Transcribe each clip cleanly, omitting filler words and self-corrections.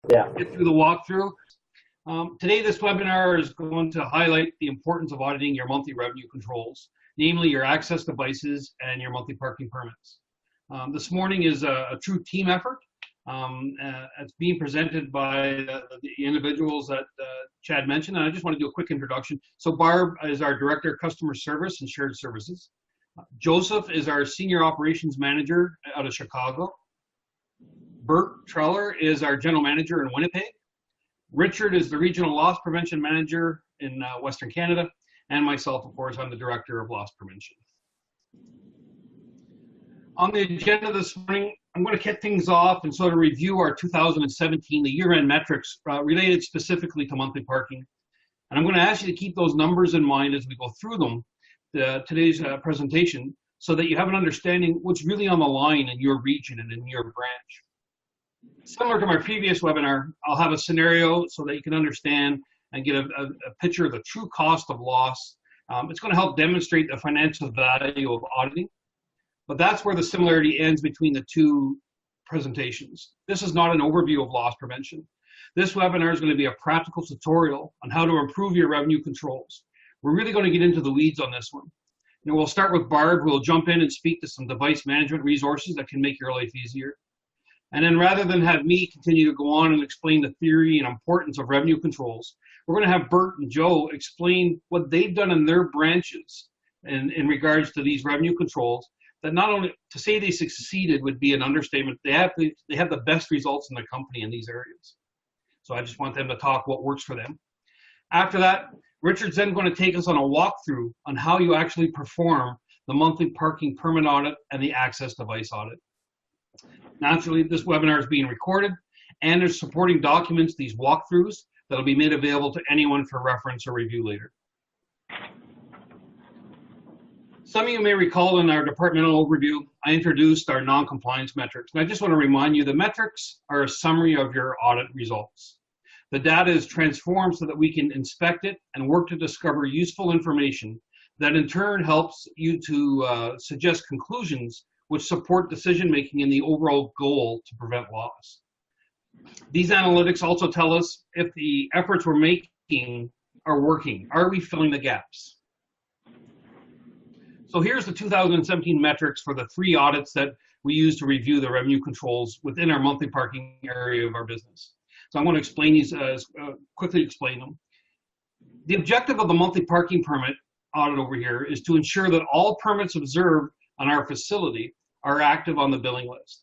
Yeah. Get through the walkthrough. Today, this webinar is going to highlight the importance of auditing your monthly revenue controls, namely your access devices and your monthly parking permits. This morning is a true team effort. It's being presented by the individuals that Chad mentioned, and I just want to do a quick introduction. So Barb is our Director of Customer Service and Shared Services. Joseph is our Senior Operations Manager out of Chicago. Bert Treller is our General Manager in Winnipeg. Richard is the Regional Loss Prevention Manager in Western Canada. And myself, of course, I'm the Director of Loss Prevention. On the agenda this morning, I'm going to kick things off and sort of review our 2017, the year-end metrics related specifically to monthly parking. And I'm going to ask you to keep those numbers in mind as we go through them, today's presentation, so that you have an understanding what's really on the line in your region and in your branch. Similar to my previous webinar, I'll have a scenario so that you can understand and get a picture of the true cost of loss. It's going to help demonstrate the financial value of auditing, but that's where the similarity ends between the two presentations. This is not an overview of loss prevention. This webinar is going to be a practical tutorial on how to improve your revenue controls. We're really going to get into the weeds on this one. You know, we'll start with Barb, who will jump in and speak to some device management resources that can make your life easier. And then rather than have me continue to go on and explain the theory and importance of revenue controls, we're going to have Bert and Joe explain what they've done in their branches in regards to these revenue controls, that not only, to say they succeeded would be an understatement, they have the best results in the company in these areas. So I just want them to talk what works for them. After that, Richard's then going to take us on a walkthrough on how you actually perform the monthly parking permit audit and the access device audit. Naturally, this webinar is being recorded, and there's supporting documents, these walkthroughs, that'll be made available to anyone for reference or review later. Some of you may recall in our departmental overview, I introduced our non-compliance metrics. And I just want to remind you, the metrics are a summary of your audit results. The data is transformed so that we can inspect it and work to discover useful information that in turn helps you to suggest conclusions which support decision-making in the overall goal to prevent loss. These analytics also tell us if the efforts we're making are working. Are we filling the gaps? So here's the 2017 metrics for the 3 audits that we use to review the revenue controls within our monthly parking area of our business. So I'm going to explain these, quickly explain them. The objective of the monthly parking permit audit over here is to ensure that all permits observed on our facility are active on the billing list.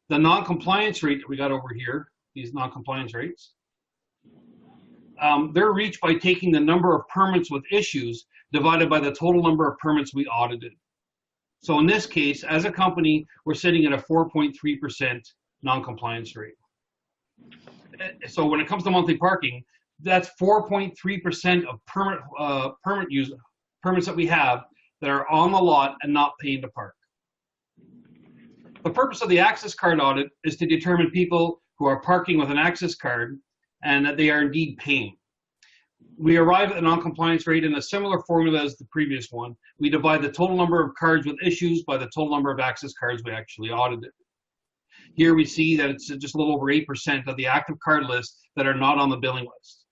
The non-compliance rate that we got over here, these non-compliance rates, they're reached by taking the number of permits with issues divided by the total number of permits we audited. So in this case, as a company, we're sitting at a 4.3% non-compliance rate. So when it comes to monthly parking, that's 4.3% of permits that we have that are on the lot and not paying to park. The purpose of the access card audit is to determine people who are parking with an access card and that they are indeed paying. We arrive at the non-compliance rate in a similar formula as the previous one. We divide the total number of cards with issues by the total number of access cards we actually audited. Here we see that it's just a little over 8% of the active card list that are not on the billing list.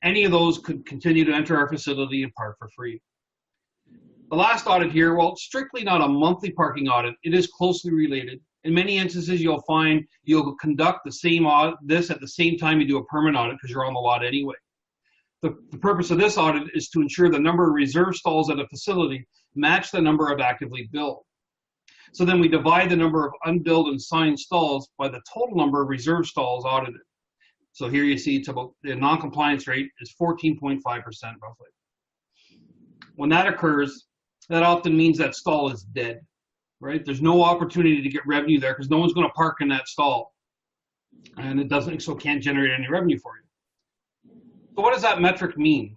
Any of those could continue to enter our facility and park for free. The last audit here, well, it's strictly not a monthly parking audit. It is closely related. In many instances, you'll find you'll conduct the same audit, this at the same time you do a permit audit because you're on the lot anyway. The purpose of this audit is to ensure the number of reserve stalls at a facility match the number of actively billed. So then we divide the number of unbilled and signed stalls by the total number of reserve stalls audited. So here you see it's about, the non-compliance rate is 14.5% roughly. When that occurs, that often means that stall is dead, right? There's no opportunity to get revenue there because no one's going to park in that stall. And it doesn't, so can't generate any revenue for you. So what does that metric mean?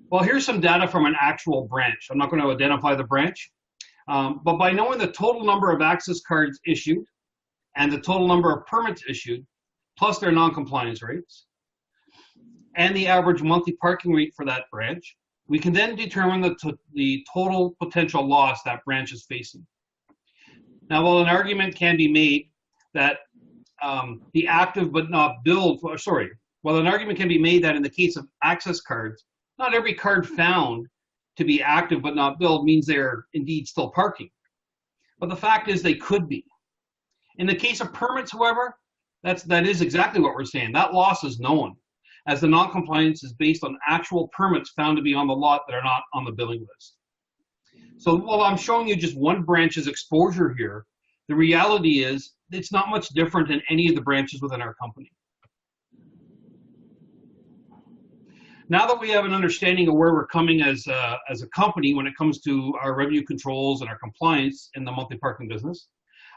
Well, here's some data from an actual branch. I'm not going to identify the branch, but by knowing the total number of access cards issued and the total number of permits issued, plus their non-compliance rates, and the average monthly parking rate for that branch, we can then determine the total potential loss that branch is facing. Now, while an argument can be made that the active but not billed, while an argument can be made that in the case of access cards, not every card found to be active but not billed means they're indeed still parking. But the fact is they could be. In the case of permits, however, that is exactly what we're saying. That loss is known, as the non-compliance is based on actual permits found to be on the lot that are not on the billing list. So while I'm showing you just one branch's exposure here, the reality is it's not much different in any of the branches within our company. Now that we have an understanding of where we're coming as a company when it comes to our revenue controls and our compliance in the monthly parking business,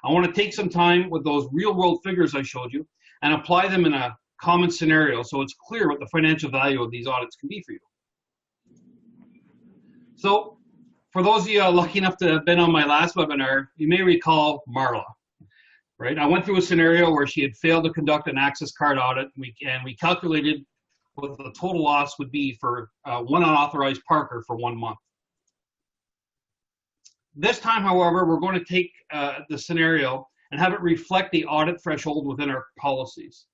I want to take some time with those real world figures I showed you and apply them in a common scenario so it's clear what the financial value of these audits can be for you. So for those of you lucky enough to have been on my last webinar, you may recall Marla, right? I went through a scenario where she had failed to conduct an access card audit, and we calculated what the total loss would be for one unauthorized parker for 1 month. This time, however, we're going to take the scenario and have it reflect the audit threshold within our policies.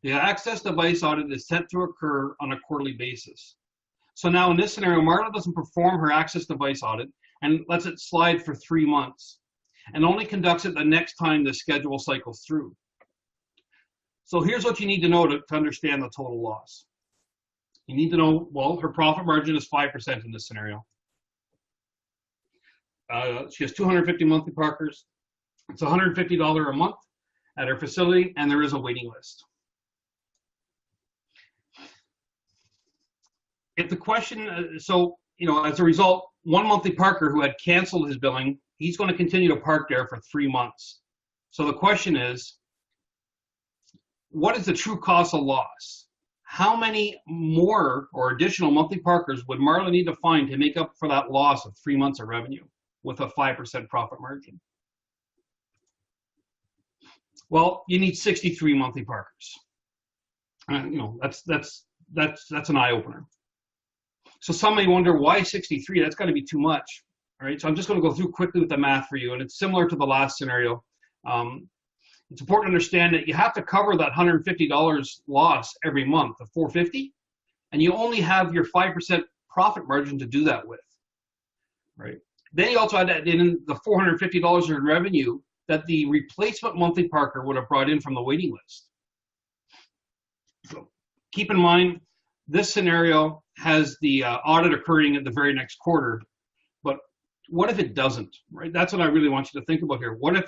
The access device audit is set to occur on a quarterly basis. So now in this scenario, Marla doesn't perform her access device audit and lets it slide for 3 months and only conducts it the next time the schedule cycles through. So here's what you need to know to understand the total loss. You need to know, well, her profit margin is 5% in this scenario. She has 250 monthly parkers. It's $150 a month at her facility, and there is a waiting list. If the question, so, you know, as a result, one monthly parker who had canceled his billing, he's going to continue to park there for 3 months. So the question is, what is the true cost of loss? How many more or additional monthly parkers would Marla need to find to make up for that loss of 3 months of revenue with a 5% profit margin? Well, you need 63 monthly parkers. You know, that's an eye opener. So some may wonder, why 63? That's got to be too much. All right, so I'm just going to go through quickly with the math for you, and it's similar to the last scenario. It's important to understand that you have to cover that $150 loss every month, the $450, and you only have your 5% profit margin to do that with, right? Then you also add in the $450 in revenue that the replacement monthly parker would have brought in from the waiting list. So keep in mind, this scenario has the audit occurring at the very next quarter, but what if it doesn't, right? That's what I really want you to think about here. What if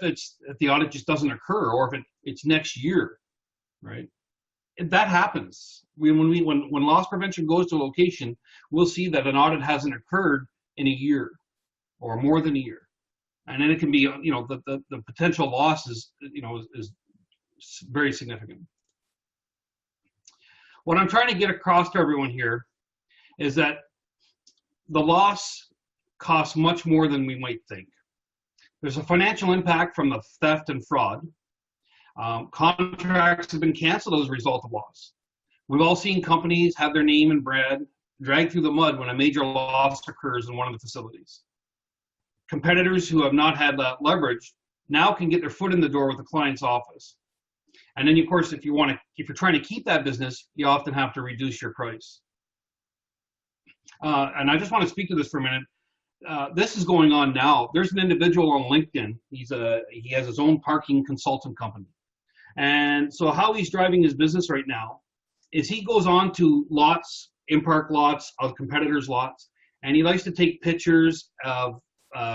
the audit just doesn't occur, or if it's next year, right? If that happens, when loss prevention goes to a location, we'll see that an audit hasn't occurred in a year or more than a year. And then it can be, you know, the potential loss is, you know, is very significant. What I'm trying to get across to everyone here is that the loss costs much more than we might think. There's a financial impact from the theft and fraud. Contracts have been canceled as a result of loss. We've all seen companies have their name and brand dragged through the mud when a major loss occurs in one of the facilities. Competitors who have not had that leverage now can get their foot in the door with the client's office. And then, of course, if you're trying to keep that business, you often have to reduce your price. And I just want to speak to this for a minute. This is going on now. There's an individual on LinkedIn. He has his own parking consultant company. And so how he's driving his business right now is he goes on to lots, in-park lots, of competitors' lots, and he likes to take pictures of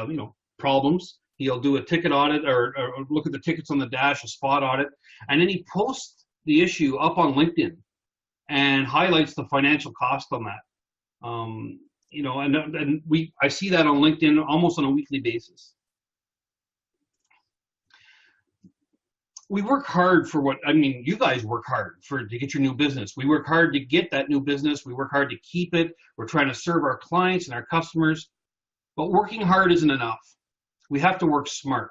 you know, problems. He'll do a ticket audit or look at the tickets on the dash, a spot audit, and then he posts the issue up on LinkedIn and highlights the financial cost on that. You know, and I see that on LinkedIn almost on a weekly basis. We work hard for you guys work hard to get your new business. We work hard to get that new business. We work hard to keep it. We're trying to serve our clients and our customers, but working hard isn't enough. We have to work smart.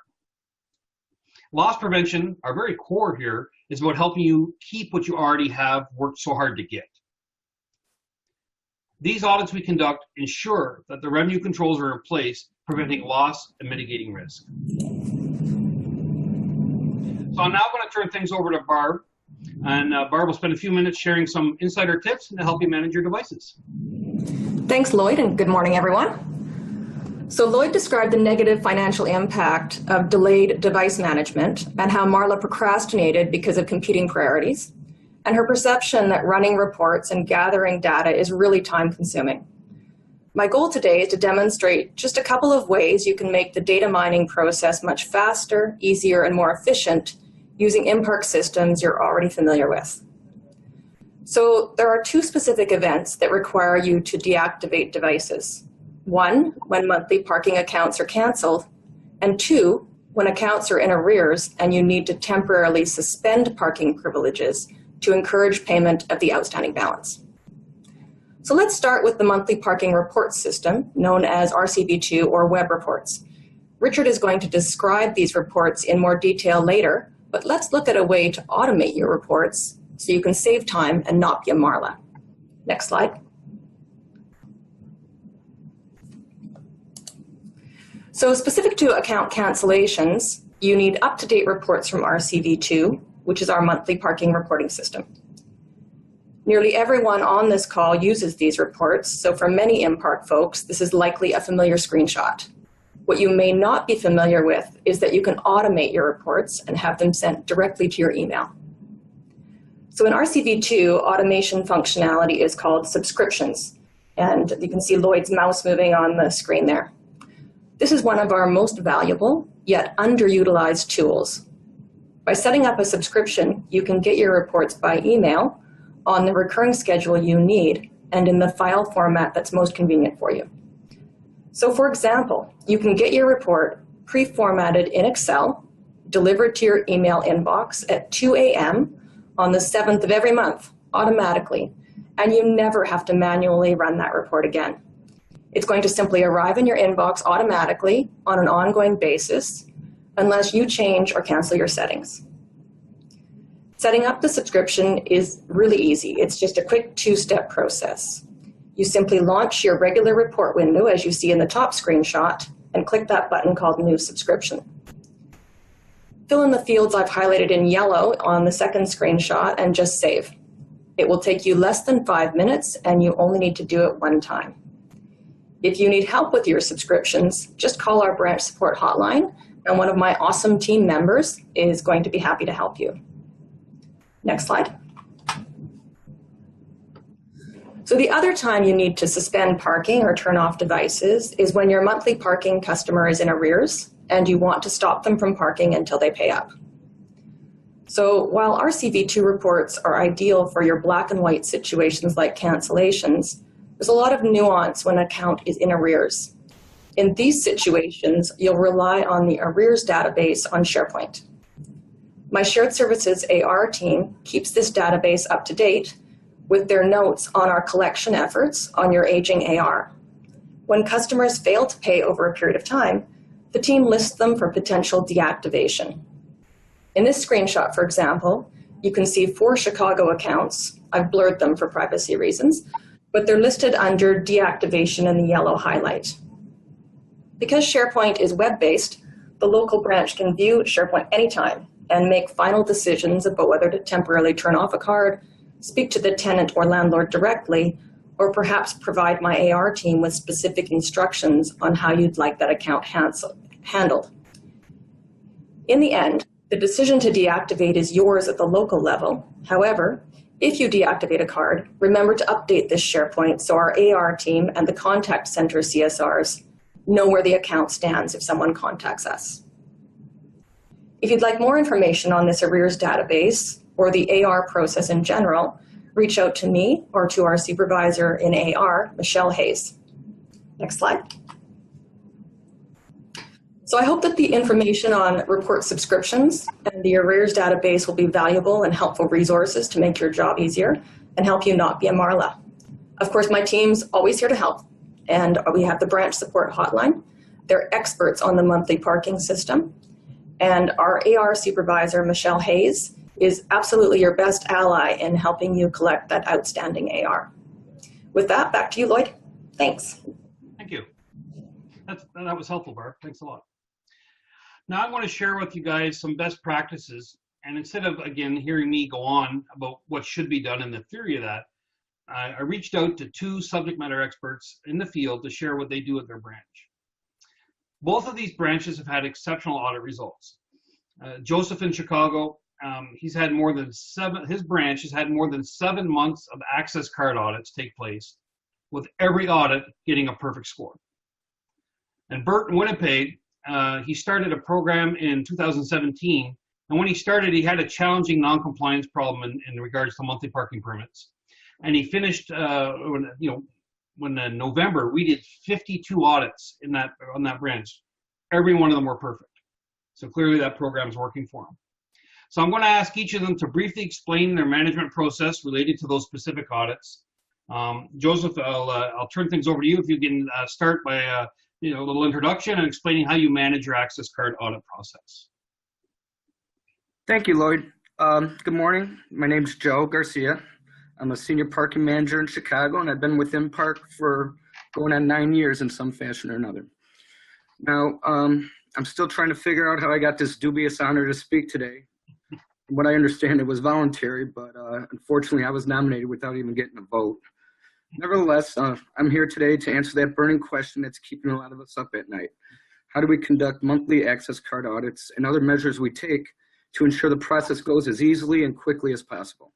Loss prevention, our very core here, is about helping you keep what you already have worked so hard to get. These audits we conduct ensure that the revenue controls are in place, preventing loss and mitigating risk. So So I'm now going to turn things over to Barb, and Barb will spend a few minutes sharing some insider tips to help you manage your devices. Thanks, Lloyd, and good morning, everyone. So Lloyd described the negative financial impact of delayed device management and how Marla procrastinated because of competing priorities, and her perception that running reports and gathering data is really time-consuming. My goal today is to demonstrate just a couple of ways you can make the data mining process much faster, easier, and more efficient using Imparc systems you're already familiar with. So there are two specific events that require you to deactivate devices. One, when monthly parking accounts are canceled, and two, when accounts are in arrears and you need to temporarily suspend parking privileges to encourage payment of the outstanding balance. So let's start with the monthly parking report system, known as RCV2 or web reports. Richard is going to describe these reports in more detail later, but let's look at a way to automate your reports so you can save time and not be a Marla. Next slide. So specific to account cancellations, you need up-to-date reports from RCV2, which is our monthly parking reporting system. Nearly everyone on this call uses these reports, so for many Imparc folks, this is likely a familiar screenshot. What you may not be familiar with is that you can automate your reports and have them sent directly to your email. So in RCV2, automation functionality is called subscriptions, and you can see Lloyd's mouse moving on the screen there. This is one of our most valuable, yet underutilized tools. By setting up a subscription, you can get your reports by email on the recurring schedule you need and in the file format that's most convenient for you. So for example, you can get your report pre-formatted in Excel, delivered to your email inbox at 2 a.m. on the 7th of every month, automatically, and you never have to manually run that report again. It's going to simply arrive in your inbox automatically on an ongoing basis, unless you change or cancel your settings. Setting up the subscription is really easy. It's just a quick two-step process. You simply launch your regular report window, as you see in the top screenshot, and click that button called New Subscription. Fill in the fields I've highlighted in yellow on the second screenshot and just save. It will take you less than 5 minutes, and you only need to do it one time. If you need help with your subscriptions, just call our branch support hotline, and one of my awesome team members is going to be happy to help you. Next slide. So the other time you need to suspend parking or turn off devices is when your monthly parking customer is in arrears and you want to stop them from parking until they pay up. So while RCV2 reports are ideal for your black and white situations like cancellations, there's a lot of nuance when an account is in arrears. In these situations, you'll rely on the arrears database on SharePoint. My shared services AR team keeps this database up to date with their notes on our collection efforts on your aging AR. When customers fail to pay over a period of time, the team lists them for potential deactivation. In this screenshot, for example, you can see 4 Chicago accounts. I've blurred them for privacy reasons, but they're listed under deactivation in the yellow highlight. Because SharePoint is web-based, the local branch can view SharePoint anytime and make final decisions about whether to temporarily turn off a card, speak to the tenant or landlord directly, or perhaps provide my AR team with specific instructions on how you'd like that account handled. In the end, the decision to deactivate is yours at the local level. However, if you deactivate a card, remember to update this SharePoint so our AR team and the contact center CSRs know where the account stands if someone contacts us. If you'd like more information on this arrears database or the AR process in general, reach out to me or to our supervisor in AR, Michelle Hayes. Next slide. So I hope that the information on report subscriptions and the arrears database will be valuable and helpful resources to make your job easier and help you not be a Marla. Of course, my team's always here to help, and we have the branch support hotline. They're experts on the monthly parking system, and our AR supervisor, Michelle Hayes, is absolutely your best ally in helping you collect that outstanding AR. With that, back to you, Lloyd. Thanks. Thank you. That was helpful, Barb. Thanks a lot. Now I'm going to share with you guys some best practices And instead of, again, hearing me go on about what should be done and the theory of that, I reached out to two subject matter experts in the field to share what they do at their branch. Both of these branches have had exceptional audit results. Joseph in Chicago, his branch has had more than 7 months of access card audits take place, with every audit getting a perfect score. And Bert in Winnipeg, he started a program in 2017, and when he started, he had a challenging non-compliance problem in regards to monthly parking permits. And he finished, when in November, we did 52 audits on that branch. Every one of them were perfect. So clearly that program is working for them. So I'm going to ask each of them to briefly explain their management process related to those specific audits. Joseph, I'll turn things over to you if you can start by a little introduction and explaining how you manage your access card audit process. Thank you, Lloyd. Good morning. My name is Joe Garcia. I'm a senior parking manager in Chicago, and I've been with InPark for going on 9 years in some fashion or another. Now, I'm still trying to figure out how I got this dubious honor to speak today. From what I understand, it was voluntary, but unfortunately, I was nominated without even getting a vote. Nevertheless, I'm here today to answer that burning question that's keeping a lot of us up at night. How do we conduct monthly access card audits and other measures we take to ensure the process goes as easily and quickly as possible?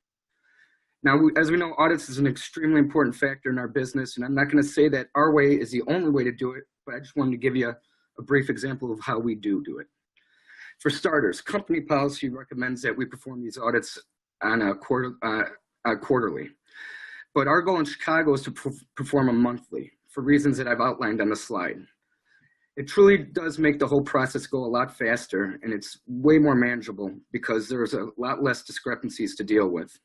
Now, as we know, audits is an extremely important factor in our business, and I'm not going to say that our way is the only way to do it, but I just wanted to give you a brief example of how we do it. For starters, company policy recommends that we perform these audits on quarterly. But our goal in Chicago is to perform them monthly for reasons that I've outlined on the slide. It truly does make the whole process go a lot faster, and it's way more manageable because there's a lot less discrepancies to deal with.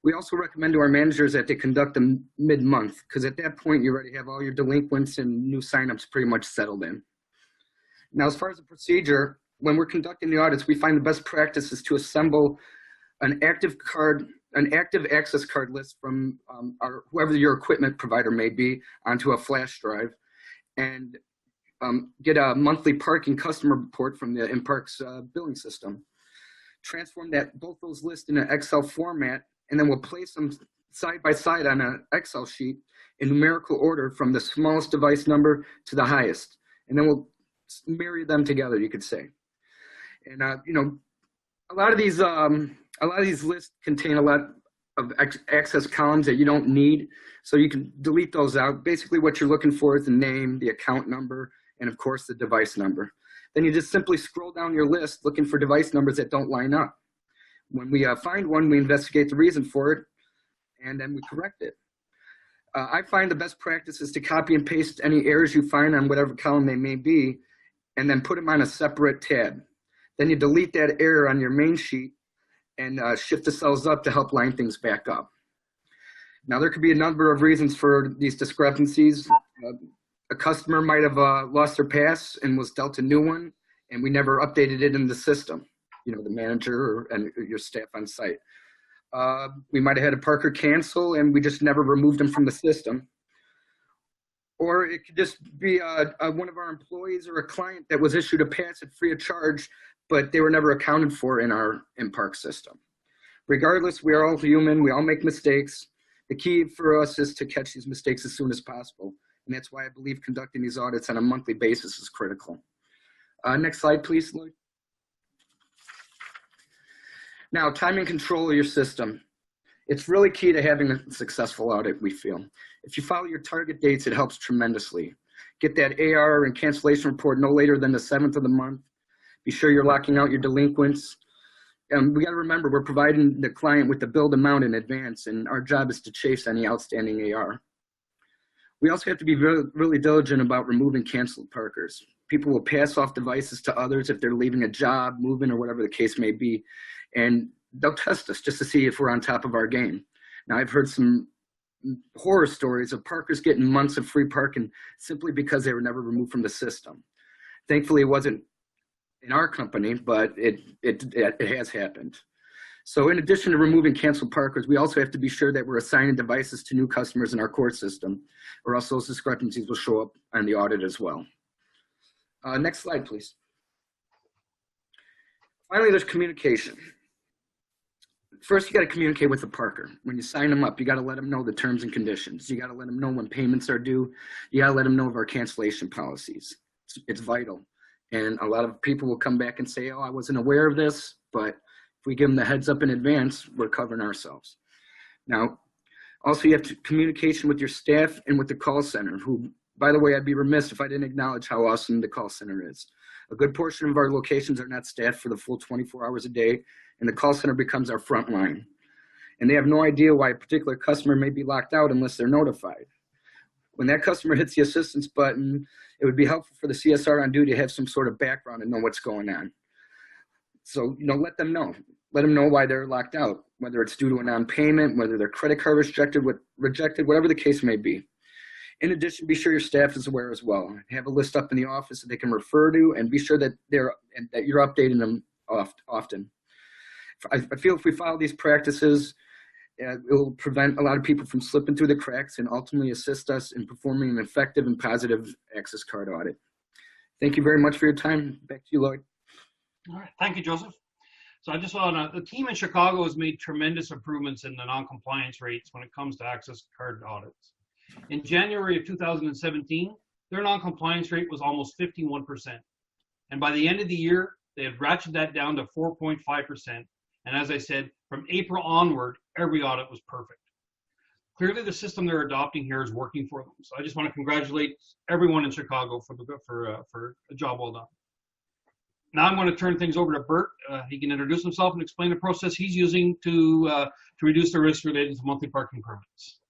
We also recommend to our managers that they conduct them mid-month, because at that point you already have all your delinquents and new signups pretty much settled in. Now, as far as the procedure, when we're conducting the audits, we find the best practice is to assemble an active access card list from whoever your equipment provider may be onto a flash drive, and get a monthly parking customer report from the InPark's billing system. Transform both those lists in an Excel format, and then we'll place them side by side on an Excel sheet in numerical order from the smallest device number to the highest. And then we'll marry them together, you could say. And a lot of these lists contain a lot of access columns that you don't need, so you can delete those out. Basically what you're looking for is the name, the account number, and of course the device number. Then you just simply scroll down your list looking for device numbers that don't line up. When we find one, we investigate the reason for it, and then we correct it. I find the best practice is to copy and paste any errors you find on whatever column they may be, and then put them on a separate tab. Then you delete that error on your main sheet and shift the cells up to help line things back up. Now, there could be a number of reasons for these discrepancies. A customer might have lost their pass and was dealt a new one, and we never updated it in the system, the manager and your staff on site. We might have had a parker cancel, and we just never removed them from the system. Or it could just be one of our employees or a client that was issued a pass at free of charge, but they were never accounted for in our InPark system. Regardless, we are all human. We all make mistakes. The key for us is to catch these mistakes as soon as possible. And that's why I believe conducting these audits on a monthly basis is critical. Next slide, please, Lloyd. Now, time and control of your system. It's really key to having a successful audit, we feel. If you follow your target dates, it helps tremendously. Get that AR and cancellation report no later than the 7th of the month. Be sure you're locking out your delinquents. We got to remember, we're providing the client with the billed amount in advance, and our job is to chase any outstanding AR. We also have to be really diligent about removing canceled parkers. People will pass off devices to others if they're leaving a job, moving, or whatever the case may be, and they'll test us just to see if we're on top of our game. Now, I've heard some horror stories of parkers getting months of free parking simply because they were never removed from the system. Thankfully, it wasn't in our company, but it has happened. So in addition to removing canceled parkers, we also have to be sure that we're assigning devices to new customers in our core system, or else those discrepancies will show up on the audit as well. Next slide, please. Finally, there's communication. First, you got to communicate with the parker. When you sign them up, you got to let them know the terms and conditions. You got to let them know when payments are due. You got to let them know of our cancellation policies. It's vital. And a lot of people will come back and say, oh, I wasn't aware of this. But if we give them the heads up in advance, we're covering ourselves. Now, also, you have communication with your staff and with the call center, who, by the way, I'd be remiss if I didn't acknowledge how awesome the call center is. A good portion of our locations are not staffed for the full 24 hours a day, and the call center becomes our front line. And they have no idea why a particular customer may be locked out unless they're notified. When that customer hits the assistance button, it would be helpful for the CSR on duty to have some sort of background and know what's going on. So, let them know. Let them know why they're locked out, whether it's due to a non-payment, whether their credit card rejected, whatever the case may be. In addition, be sure your staff is aware as well. Have a list up in the office that they can refer to, and be sure that you're updating them often. I feel if we follow these practices, it will prevent a lot of people from slipping through the cracks and ultimately assist us in performing an effective and positive access card audit. Thank you very much for your time. Back to you, Lloyd. All right, thank you, Joseph. So I just want the team in Chicago has made tremendous improvements in the non-compliance rates when it comes to access card audits. In January of 2017, their non-compliance rate was almost 51%. And by the end of the year, they had ratcheted that down to 4.5%. And as I said, from April onward, every audit was perfect. Clearly, the system they're adopting here is working for them. So I just want to congratulate everyone in Chicago for a job well done. Now I'm going to turn things over to Bert. He can introduce himself and explain the process he's using to reduce the risk related to monthly parking permits.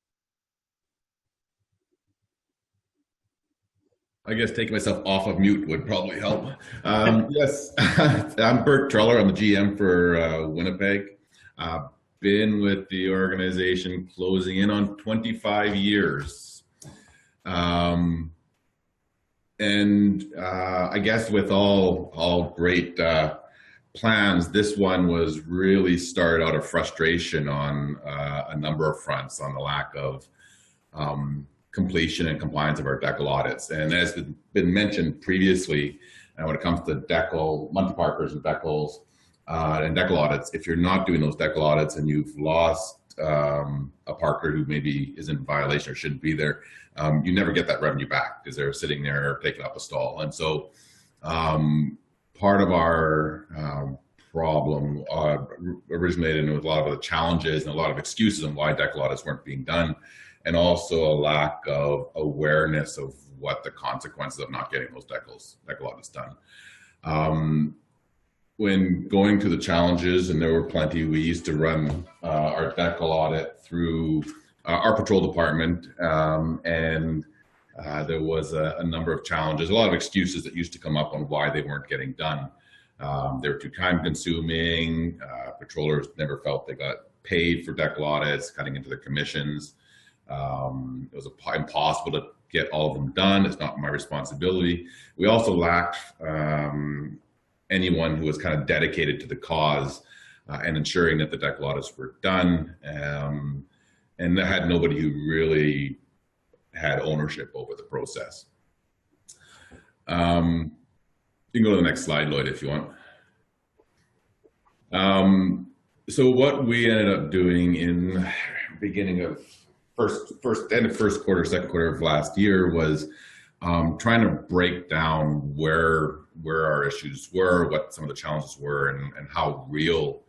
I guess taking myself off of mute would probably help. Yes, I'm Bert Treller. I'm the GM for Winnipeg. Been with the organization closing in on 25 years. I guess with all great plans, this one was really started out of frustration on a number of fronts on the lack of completion and compliance of our DECL audits. And as has been mentioned previously, when it comes to DECL, monthly parkers and DECLs and DECL audits, if you're not doing those DECL audits and you've lost a parker who maybe is in violation or shouldn't be there, you never get that revenue back because they're sitting there taking up a stall. And so part of our problem originated with a lot of the challenges and a lot of excuses on why DECL audits weren't being done, and also a lack of awareness of what the consequences of not getting those DECL audits done. When going through the challenges, and there were plenty, we used to run our DECL audit through our patrol department, and there was a number of challenges, a lot of excuses that used to come up on why they weren't getting done. They were too time consuming, patrollers never felt they got paid for DECL audits, cutting into their commissions. It was impossible to get all of them done. It's not my responsibility. We also lacked anyone who was kind of dedicated to the cause and ensuring that the DECL audits were done. And I had nobody who really had ownership over the process. You can go to the next slide, Lloyd, if you want. So what we ended up doing in beginning of end of first quarter, second quarter of last year was trying to break down where our issues were, what some of the challenges were, and how real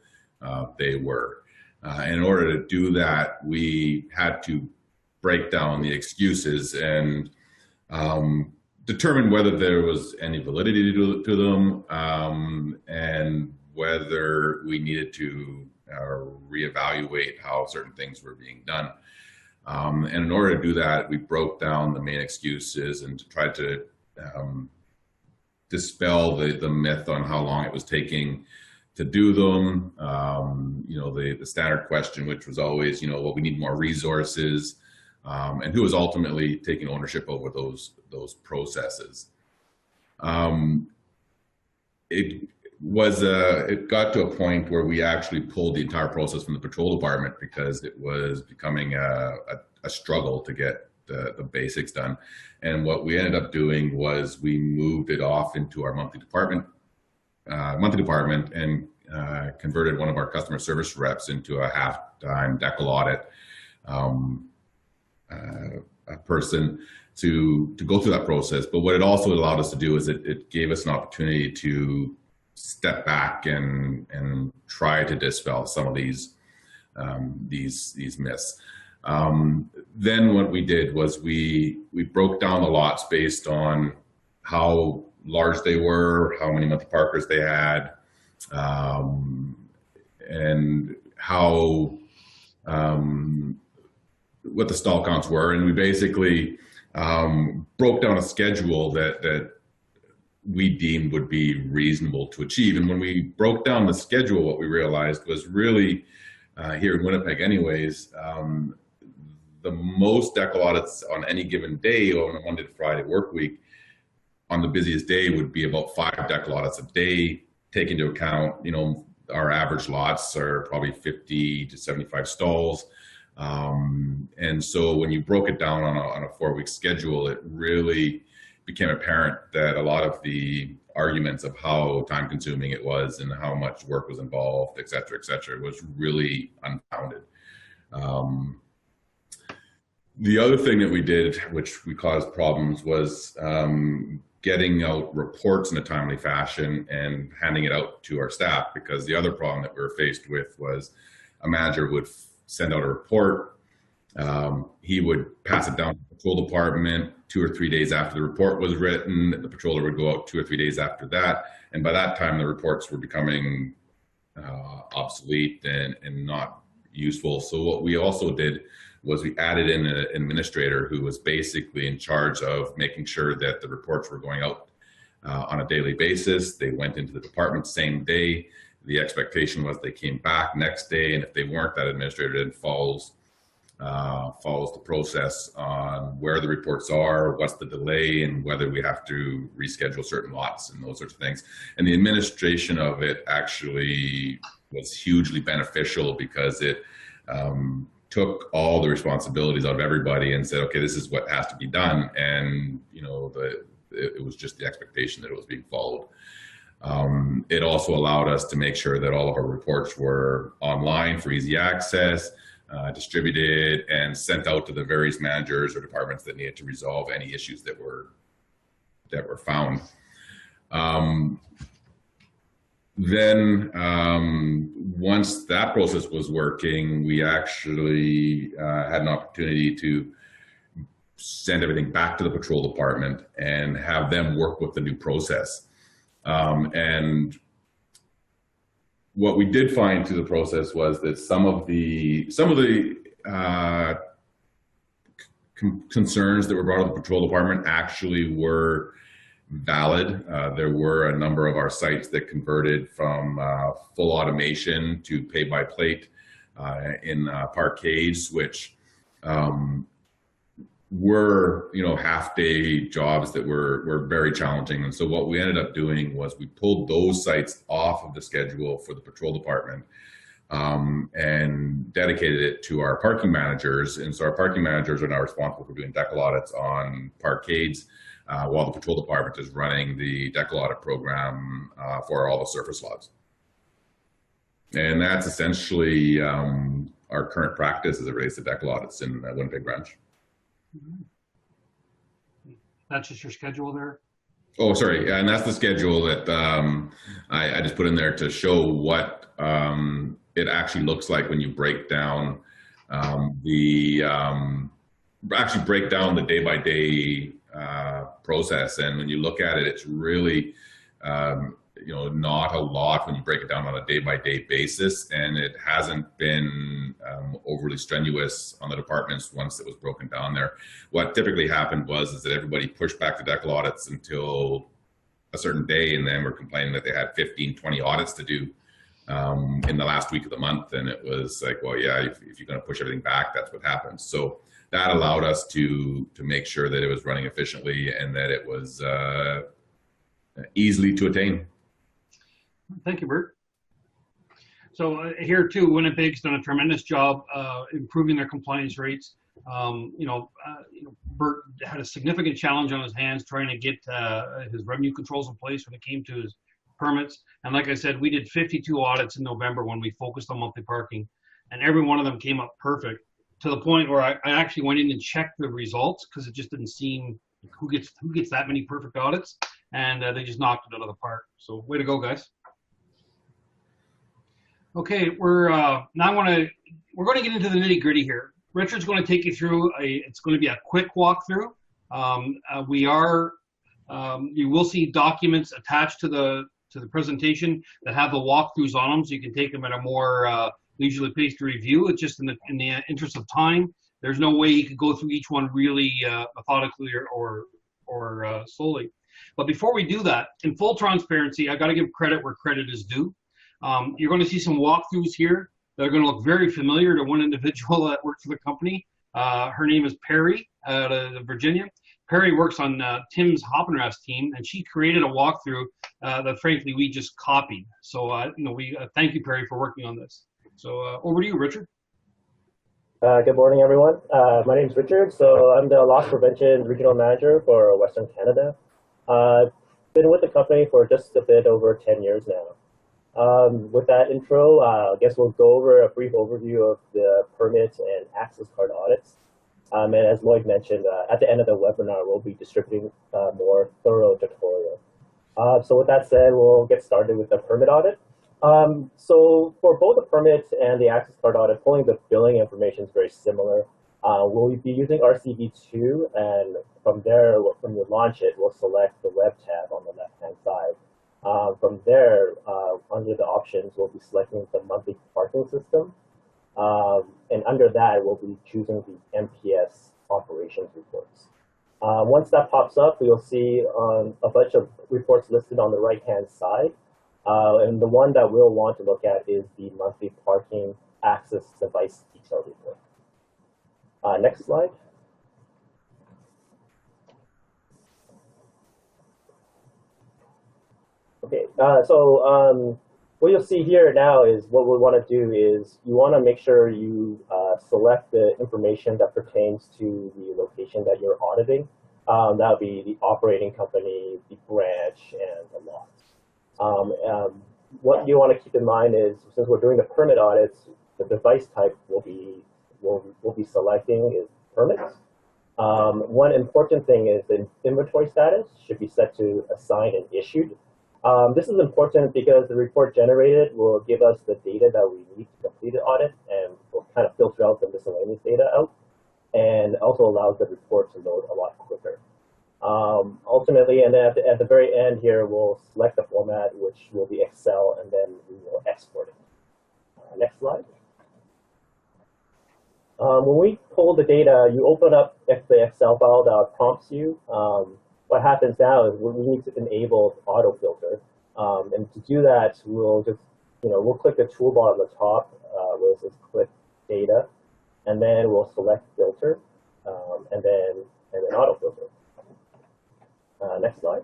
they were. And in order to do that, we had to break down the excuses and determine whether there was any validity to them, and whether we needed to reevaluate how certain things were being done. And in order to do that, we broke down the main excuses and tried to dispel the myth on how long it was taking to do them. The standard question, which was always, well, we need more resources, and who was ultimately taking ownership over those processes. It got to a point where we actually pulled the entire process from the patrol department because it was becoming a struggle to get the basics done. And what we ended up doing was we moved it off into our monthly department monthly department and converted one of our customer service reps into a half-time DECL audit a person to go through that process. But what it also allowed us to do is it gave us an opportunity to step back and try to dispel some of these myths. Then what we did was we broke down the lots based on how large they were, how many monthly parkers they had, and how what the stall counts were, and we basically broke down a schedule that we deemed would be reasonable to achieve. And when we broke down the schedule, what we realized was really here in Winnipeg anyways, the most DECL audits on any given day on a Monday to Friday work week on the busiest day would be about 5 DECL audits a day, take into account, you know, our average lots are probably 50 to 75 stalls. And so when you broke it down on a 4-week schedule, it really became apparent that a lot of the arguments of how time consuming it was and how much work was involved, et cetera, was really unfounded. The other thing that we did, which we caused problems, was getting out reports in a timely fashion and handing it out to our staff, because the other problem that we were faced with was a manager would send out a report. He would pass it down to the patrol department 2 or 3 days after the report was written. The patroller would go out 2 or 3 days after that. And by that time, the reports were becoming obsolete and not useful. So what we also did was we added in an administrator who was basically in charge of making sure that the reports were going out on a daily basis. They went into the department same day. The expectation was they came back next day, and if they weren't, that administrator then follows the process on where the reports are, what's the delay, and whether we have to reschedule certain lots and those sorts of things. And the administration of it actually was hugely beneficial, because it took all the responsibilities out of everybody and said, okay, this is what has to be done. And, you know, it was just the expectation that it was being followed. It also allowed us to make sure that all of our reports were online for easy access, distributed and sent out to the various managers or departments that needed to resolve any issues that were found. Then once that process was working, we actually had an opportunity to send everything back to the patrol department and have them work with the new process. And what we did find through the process was that some of the concerns that were brought to the patrol department actually were valid. There were a number of our sites that converted from full automation to pay by plate in parkades, which were, you know, half-day jobs that were very challenging. And so what we ended up doing was we pulled those sites off of the schedule for the patrol department and dedicated it to our parking managers. And so our parking managers are now responsible for doing DECL audits on parkades, while the patrol department is running the DECL audit program for all the surface lots. And that's essentially our current practice as it relates to DECL audits in Winnipeg branch. That's just your schedule there? Oh, sorry. Yeah, and that's the schedule that I just put in there to show what it actually looks like when you break down actually break down the day-by-day process. And when you look at it, it's really you know, not a lot when you break it down on a day-by-day basis, and it hasn't been overly strenuous on the departments once it was broken down there. What typically happened is that everybody pushed back the DECL audits until a certain day, and then were complaining that they had 15, 20 audits to do in the last week of the month. And it was like, well, yeah, if you're going to push everything back, that's what happens. So that allowed us to make sure that it was running efficiently and that it was easily to attain. Thank you, Bert. So here too, Winnipeg's done a tremendous job improving their compliance rates. Bert had a significant challenge on his hands trying to get his revenue controls in place when it came to his permits. And like I said, we did 52 audits in November when we focused on monthly parking, and every one of them came up perfect, to the point where I actually went in and checked the results, because it just didn't seem who gets that many perfect audits, and they just knocked it out of the park. So way to go, guys. Okay, we're going to get into the nitty gritty here. Richard's going to take you through it's going to be a quick walkthrough. You will see documents attached to the presentation that have the walkthroughs on them, so you can take them at a more leisurely pace to review. It's just in the interest of time. There's no way you could go through each one really methodically or slowly. But before we do that, in full transparency, I got to give credit where credit is due. You're going to see some walkthroughs here that are going to look very familiar to one individual that works for the company. Her name is Perry out of Virginia. Perry works on Tim's Hoppenrath's team, and she created a walkthrough that, frankly, we just copied. So, we thank you, Perry, for working on this. So, over to you, Richard. Good morning, everyone. My name is Richard. So I'm the Loss Prevention Regional Manager for Western Canada. Been with the company for just a bit over 10 years now. With that intro, I guess we'll go over a brief overview of the permits and access card audits. And as Lloyd mentioned, at the end of the webinar, we'll be distributing a more thorough tutorial. So with that said, we'll get started with the permit audit. So for both the permits and the access card audit, pulling the billing information is very similar. We'll be using RCV2, and from there, when we launch it, we'll select the web tab on the left-hand side. From there, under the options, we'll be selecting the monthly parking system. And under that, we'll be choosing the MPS operations reports. Once that pops up, you'll see a bunch of reports listed on the right-hand side. And the one that we'll want to look at is the monthly parking access device detail report. Next slide. Okay, what you'll see here now is what we want to do is you want to make sure you select the information that pertains to the location that you're auditing. That would be the operating company, the branch, and the lot. What you want to keep in mind is, since we're doing the permit audits, the device type we'll be selecting is permits. One important thing is the inventory status should be set to assigned and issued. This is important because the report generated will give us the data that we need to complete the audit, and will kind of filter out the miscellaneous data out, and also allows the report to load a lot quicker. Ultimately, and then at the very end here, we'll select the format, which will be Excel, and then we will export it. Next slide. When we pull the data, you open up the Excel file that prompts you. What happens now is we need to enable auto filter, and to do that, we'll just we'll click the toolbar on the top where it says click data, and then we'll select filter, and then auto filter. Next slide.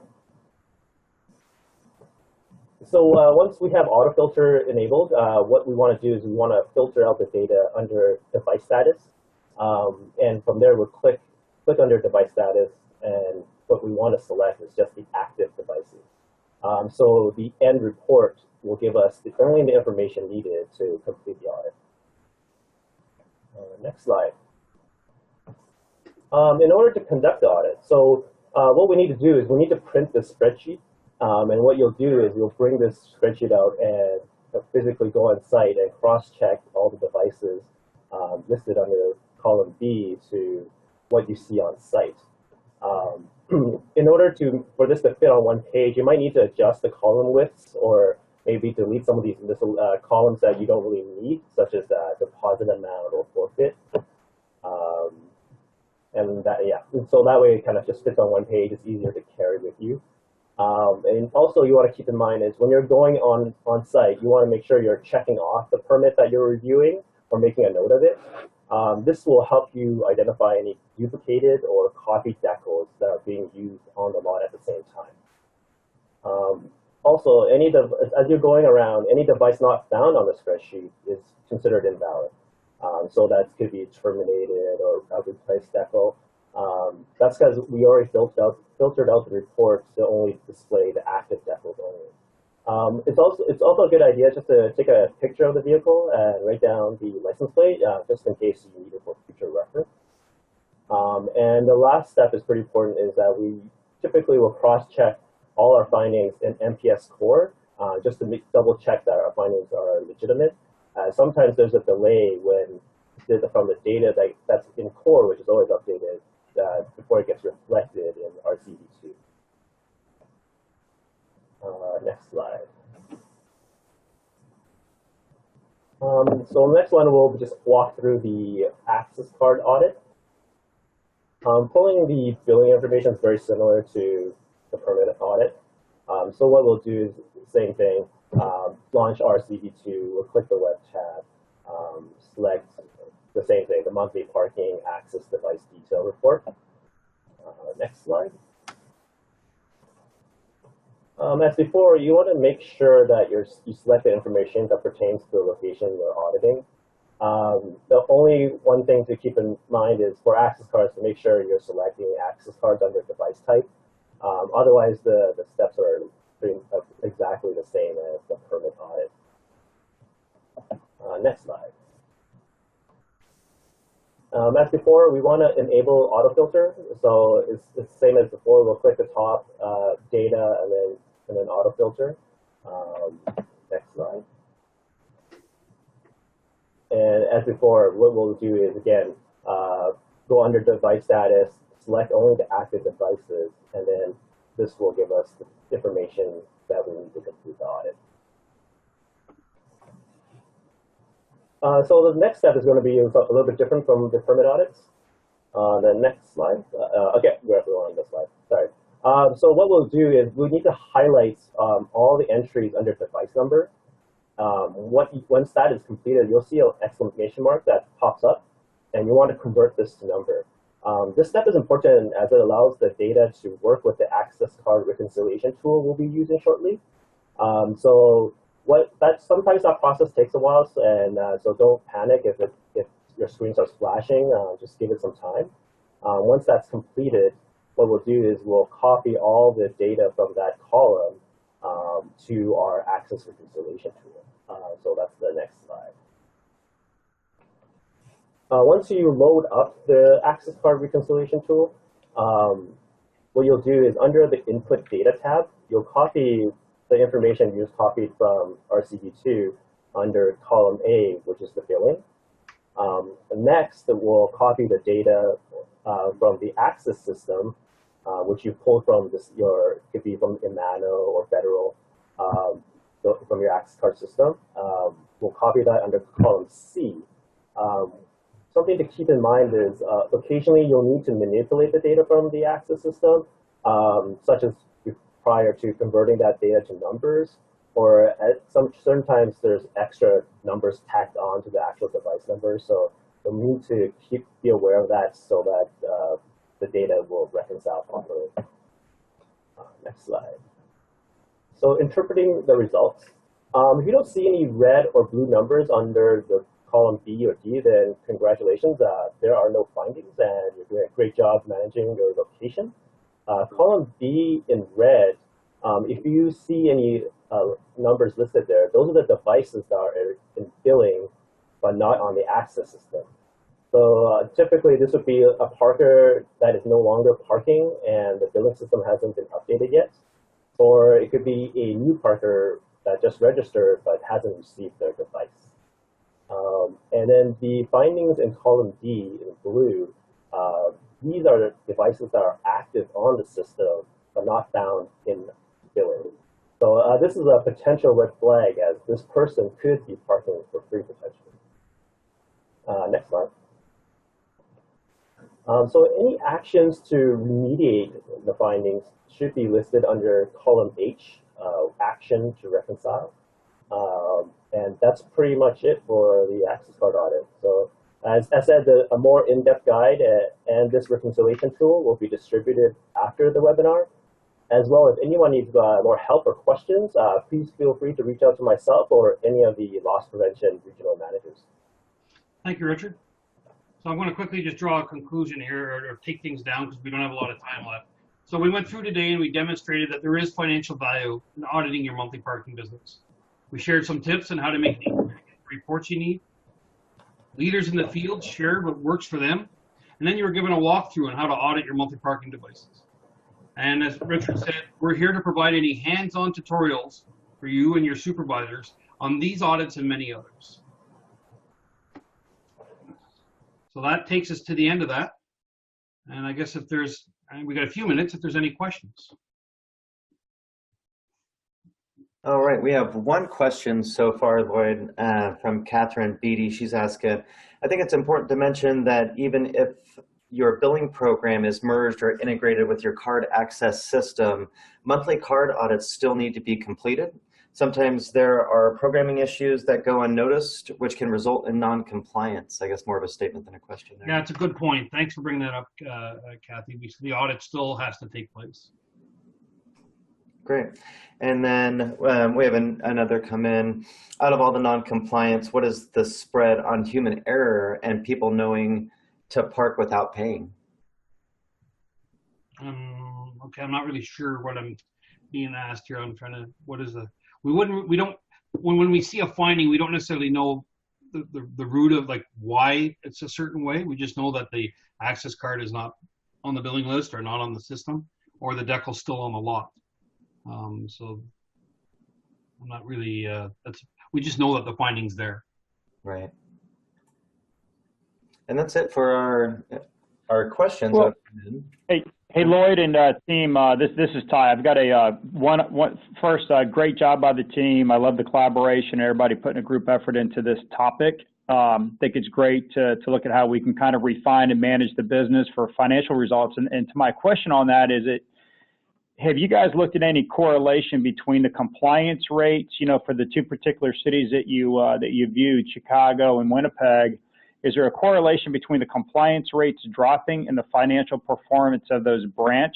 So once we have auto filter enabled, what we want to do is we want to filter out the data under device status, and from there we'll click under device status, and what we want to select is just the active devices. So the end report will give us only the information needed to complete the audit. Next slide. In order to conduct the audit, so what we need to do is we need to print this spreadsheet. And what you'll do is you'll bring this spreadsheet out and physically go on site and cross-check all the devices listed under column B to what you see on site. In order for this to fit on one page, you might need to adjust the column widths, or maybe delete some of these columns that you don't really need, such as deposit amount or forfeit. So that way it kind of just fits on one page. It's easier to carry with you. And also you want to keep in mind is when you're going on site, you want to make sure you're checking off the permit that you're reviewing or making a note of it. This will help you identify any duplicated or copied decals that are being used on the lot at the same time. Also, as you're going around, any device not found on the spreadsheet is considered invalid. So that could be terminated or a replaced decal. That's because we already filtered out the report to only display the active decals only. It's also a good idea just to take a picture of the vehicle and write down the license plate, just in case you need it for future reference. And the last step is pretty important, is that we typically will cross-check all our findings in MPS Core, just to double check that our findings are legitimate. Sometimes there's a delay when from the data that's in Core, which is always updated before it gets reflected in RCV2. Next slide. So next one, we'll just walk through the access card audit. Pulling the billing information is very similar to the permit audit. So what we'll do is the same thing, launch RCV2, we'll click the web tab, select the same thing, the monthly parking access device detail report. Next slide. As before, you want to make sure that you select the information that pertains to the location you're auditing. The only one thing to keep in mind is for access cards to make sure you're selecting access cards under device type. Otherwise, the steps are exactly the same as the permit audit. Next slide. As before, we want to enable autofilter. So it's the same as before. We'll click the top data and then autofilter. Next slide. And as before, what we'll do is, again, go under device status, select only the active devices, and then this will give us the information that we need to complete the audit. So the next step is going to be a little bit different from the permit audits. The next slide. Okay, we're on this slide. Sorry. So what we'll do is we need to highlight all the entries under device number. Once that is completed, you'll see an exclamation mark that pops up, and you want to convert this to number. This step is important as it allows the data to work with the access card reconciliation tool we'll be using shortly. Sometimes that process takes a while, and so don't panic if your screen starts flashing. Just give it some time. Once that's completed, what we'll do is we'll copy all the data from that column to our access reconciliation tool. So that's the next slide. Once you load up the access card reconciliation tool, what you'll do is under the input data tab, you'll copy the information you just copied from RCV2 under column A, which is the billing. Next, we'll copy the data from the access system, which you pulled from could be from Imano or Federal, from your access card system. We'll copy that under column C. Something to keep in mind is occasionally you'll need to manipulate the data from the access system, such as prior to converting that data to numbers, or at certain times there's extra numbers tacked on to the actual device number. So you'll need to be aware of that so that the data will reconcile properly. Next slide. So interpreting the results. If you don't see any red or blue numbers under the column B or D, then congratulations, there are no findings and you're doing a great job managing your location. Column B in red, if you see any numbers listed there, those are the devices that are in billing but not on the access system. So typically this would be a parker that is no longer parking and the billing system hasn't been updated yet. Or it could be a new parker that just registered but hasn't received their device. And then the findings in column D in blue, these are the devices that are active on the system but not found in billing. So this is a potential red flag, as this person could be parking for free potentially. Next slide. So any actions to remediate the findings should be listed under column H, action to reconcile. And that's pretty much it for the access card audit. So as I said, a more in-depth guide and this reconciliation tool will be distributed after the webinar. As well, if anyone needs more help or questions, please feel free to reach out to myself or any of the loss prevention regional managers. Thank you, Richard. So I'm going to quickly just draw a conclusion here or take things down because we don't have a lot of time left. So we went through today and we demonstrated that there is financial value in auditing your monthly parking business. We shared some tips on how to make the reports you need. Leaders in the field shared what works for them. And then you were given a walkthrough on how to audit your monthly parking devices. And as Richard said, we're here to provide any hands-on tutorials for you and your supervisors on these audits and many others. So that takes us to the end of that. And I guess if there's, we got a few minutes if there's any questions. All right, we have one question so far, Lloyd, from Catherine Beatty. She's asking, I think it's important to mention that even if your billing program is merged or integrated with your card access system, monthly card audits still need to be completed. Sometimes there are programming issues that go unnoticed, which can result in non-compliance. I guess more of a statement than a question there. Yeah, it's a good point. Thanks for bringing that up, Kathy. The audit still has to take place. Great. And then we have another come in. Out of all the non-compliance, what is the spread on human error and people knowing to park without paying? Okay, I'm not really sure what I'm being asked here. I'm trying to, what is the, we don't, when we see a finding, we don't necessarily know the root of like why it's a certain way. We just know that the access card is not on the billing list or not on the system, or the decal's still on the lot. So I'm not really, we just know that the finding's there. Right. And that's it for our questions. Well, hey, Lloyd and team, this is Ty. I've got a first, great job by the team. I love the collaboration, everybody putting a group effort into this topic. Think it's great to look at how we can kind of refine and manage the business for financial results. And to my question on that is, have you guys looked at any correlation between the compliance rates, you know, for the two particular cities that you viewed, Chicago and Winnipeg? Is there a correlation between the compliance rates dropping and the financial performance of those branch?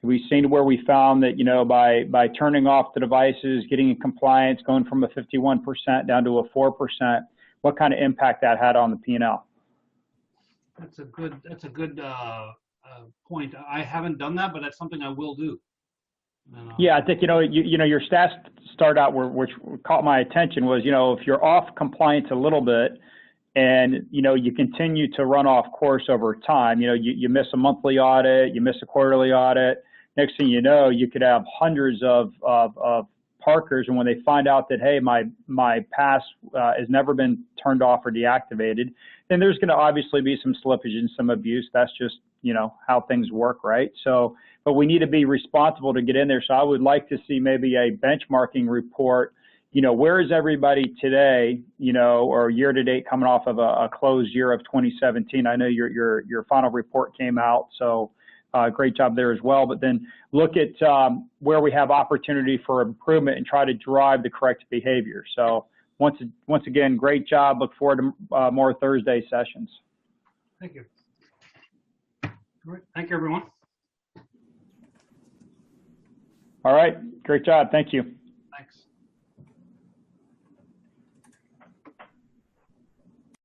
Have we seen where we found that, you know, by turning off the devices, getting in compliance, going from a 51% down to a 4%, what kind of impact that had on the P&L? That's a good point. I haven't done that, but that's something I will do. Yeah, I think, you know, your stats start out which caught my attention was, you know, if you're off compliance a little bit and, you know, you continue to run off course over time, you know, you miss a monthly audit, you miss a quarterly audit. Next thing you know, you could have hundreds of parkers, and when they find out that, hey, my pass has never been turned off or deactivated, then there's going to obviously be some slippage and some abuse. That's just, you know, how things work, right? So, but we need to be responsible to get in there. So I would like to see maybe a benchmarking report. You know, where is everybody today, you know, or year to date coming off of a closed year of 2017? I know your final report came out, so great job there as well. But then look at where we have opportunity for improvement and try to drive the correct behavior. So once again, great job. Look forward to more Thursday sessions. Thank you. All right. Thank you, everyone. All right. Great job. Thank you.